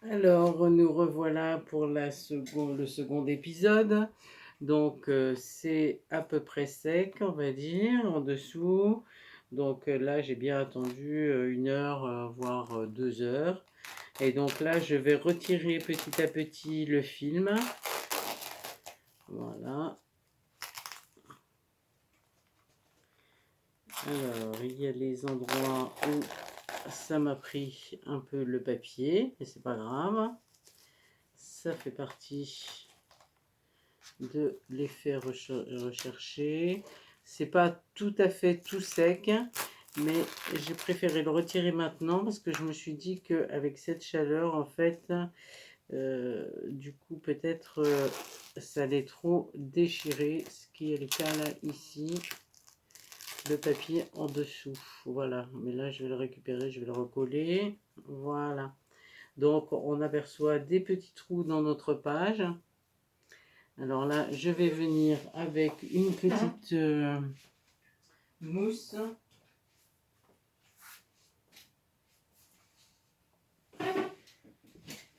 Alors, nous revoilà pour le second épisode. Donc, c'est à peu près sec, on va dire, en dessous. Donc là, j'ai bien attendu 1 heure, voire 2 heures. Et donc là, je vais retirer petit à petit le film. Voilà. Alors, il y a les endroits où ça m'a pris un peu le papier, mais c'est pas grave. Ça fait partie de l'effet recherché. C'est pas tout à fait tout sec, mais j'ai préféré le retirer maintenant parce que je me suis dit qu'avec cette chaleur, en fait, du coup, peut-être ça allait trop déchirer, ce qui est le cas là, ici, le papier en dessous. Voilà, mais là, je vais le récupérer, je vais le recoller. Voilà. Donc, on aperçoit des petits trous dans notre page. Alors là, je vais venir avec une petite mousse.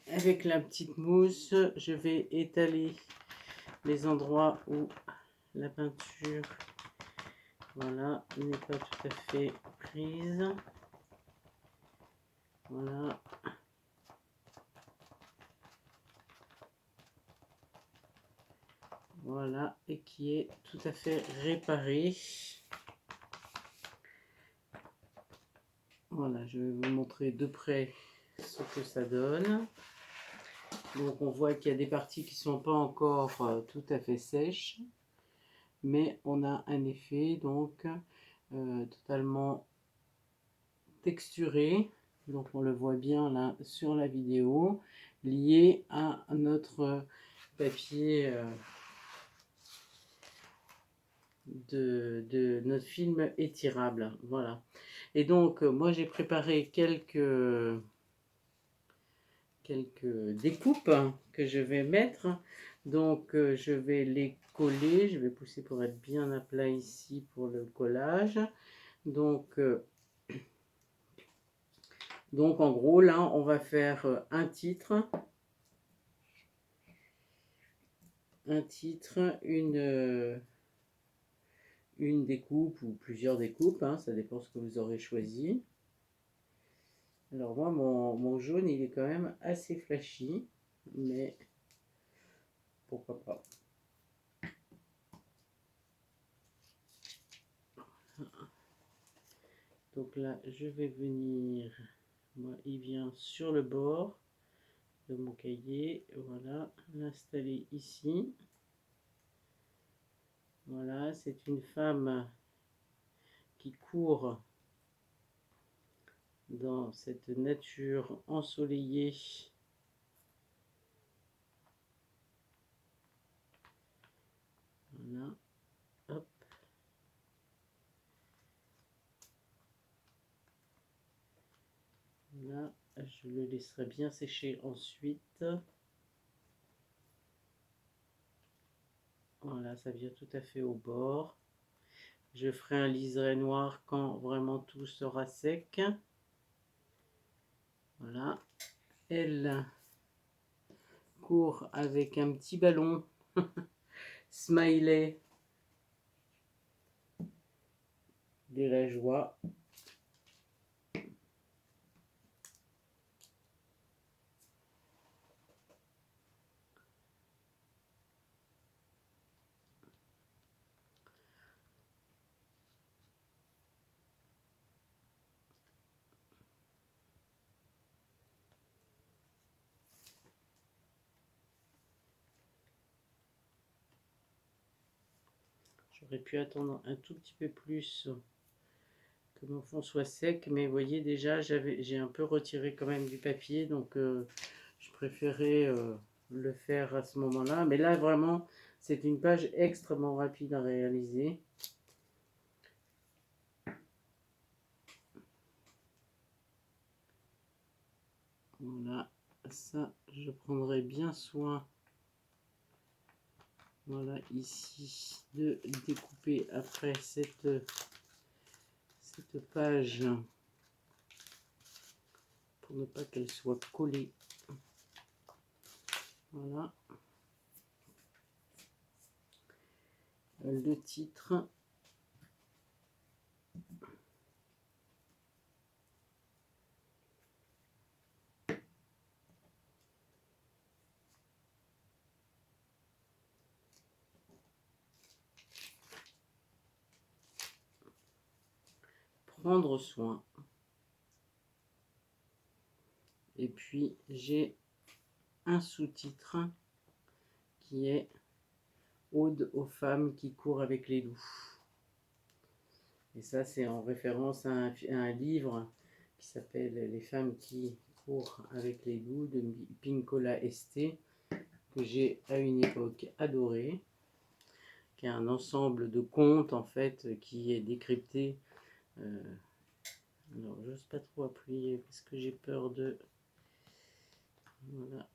Avec la petite mousse, je vais étaler les endroits où la peinture, voilà, n'est pas tout à fait prise. Voilà. Voilà, et qui est tout à fait réparé. Voilà, je vais vous montrer de près ce que ça donne. Donc on voit qu'il y a des parties qui ne sont pas encore tout à fait sèches, mais on a un effet donc totalement texturé, donc on le voit bien là sur la vidéo, lié à notre papier de notre film étirable. Voilà. Et donc moi j'ai préparé quelques découpes que je vais mettre. Donc je vais les coller, je vais pousser pour être bien à plat ici pour le collage. Donc en gros là on va faire un titre, une découpe ou plusieurs découpes, hein, ça dépend ce que vous aurez choisi. Alors moi mon jaune il est quand même assez flashy, mais pourquoi pas. Donc là je vais venir, moi il vient sur le bord de mon cahier, voilà, l'installer ici. Voilà, c'est une femme qui court dans cette nature ensoleillée. Voilà, hop. Là, je le laisserai bien sécher ensuite. Voilà, ça vient tout à fait au bord. Je ferai un liseré noir quand vraiment tout sera sec. Voilà. Elle court avec un petit ballon smiley de la joie. J'aurais pu attendre un tout petit peu plus que mon fond soit sec, mais vous voyez déjà j'ai un peu retiré quand même du papier, donc je préférais le faire à ce moment-là. Mais là vraiment c'est une page extrêmement rapide à réaliser. Voilà, ça je prendrai bien soin, voilà ici, de découper après cette page pour ne pas qu'elle soit collée. Voilà. Le titre. Prendre soin. Et puis j'ai un sous-titre qui est Ode aux femmes qui courent avec les loups. Et ça, c'est en référence à un livre qui s'appelle Les femmes qui courent avec les loups de Pincola Esté, que j'ai à une époque adoré, qui est un ensemble de contes en fait qui est décrypté. Alors, j'ose pas trop appuyer parce que j'ai peur de. Voilà.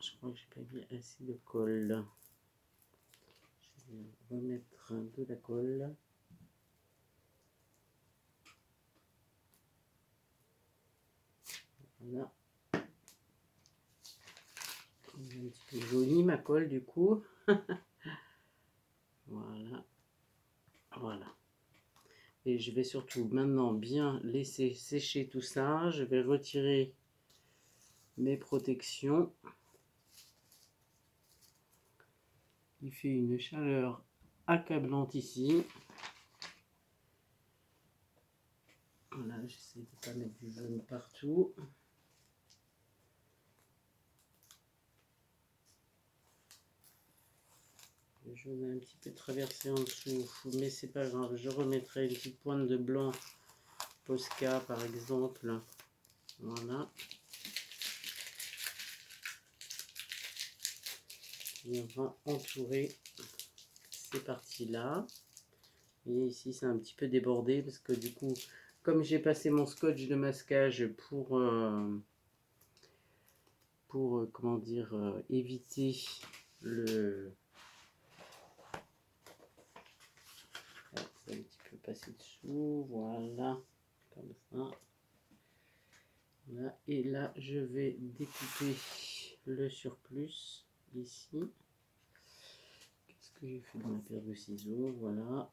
Je crois que j'ai pas mis assez de colle. Je vais remettre de la colle. Voilà. Un petit peu jolie ma colle du coup. Voilà. Voilà. Et je vais surtout maintenant bien laisser sécher tout ça. Je vais retirer mes protections. Il fait une chaleur accablante ici. Voilà, j'essaie de ne pas mettre du jaune partout. Le jaune a un petit peu traversé en dessous, mais c'est pas grave. Je remettrai une petite pointe de blanc Posca par exemple. Voilà. Et on va entourer ces parties-là. Et ici, c'est un petit peu débordé parce que du coup, comme j'ai passé mon scotch de masquage pour comment dire, éviter le... C'est un petit peu passé dessous, voilà, comme ça. Voilà. Et là, je vais découper le surplus ici. Qu'est-ce que j'ai fait dans la paire de ciseaux? Voilà.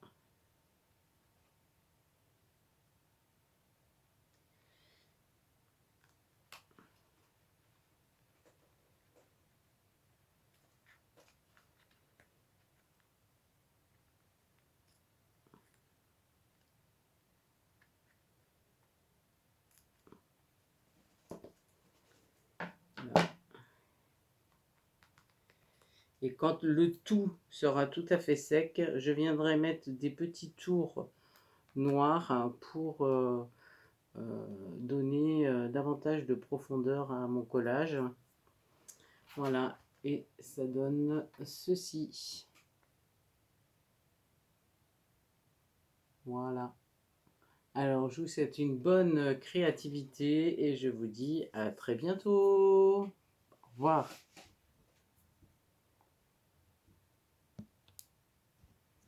Et quand le tout sera tout à fait sec, je viendrai mettre des petits tours noirs pour donner davantage de profondeur à mon collage. Voilà, et ça donne ceci. Voilà. Alors, je vous souhaite une bonne créativité et je vous dis à très bientôt. Au revoir.